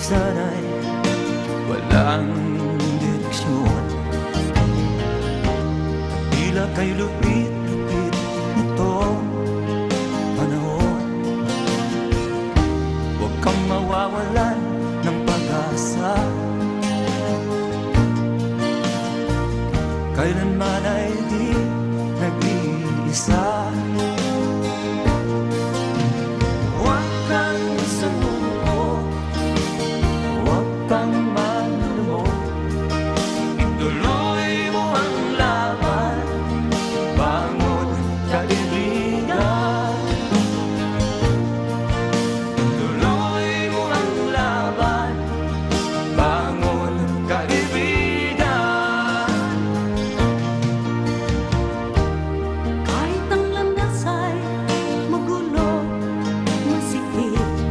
sana'y walang direksyon. Tila kay lupit-lupit nitong panahon. Huwag kang mawawalan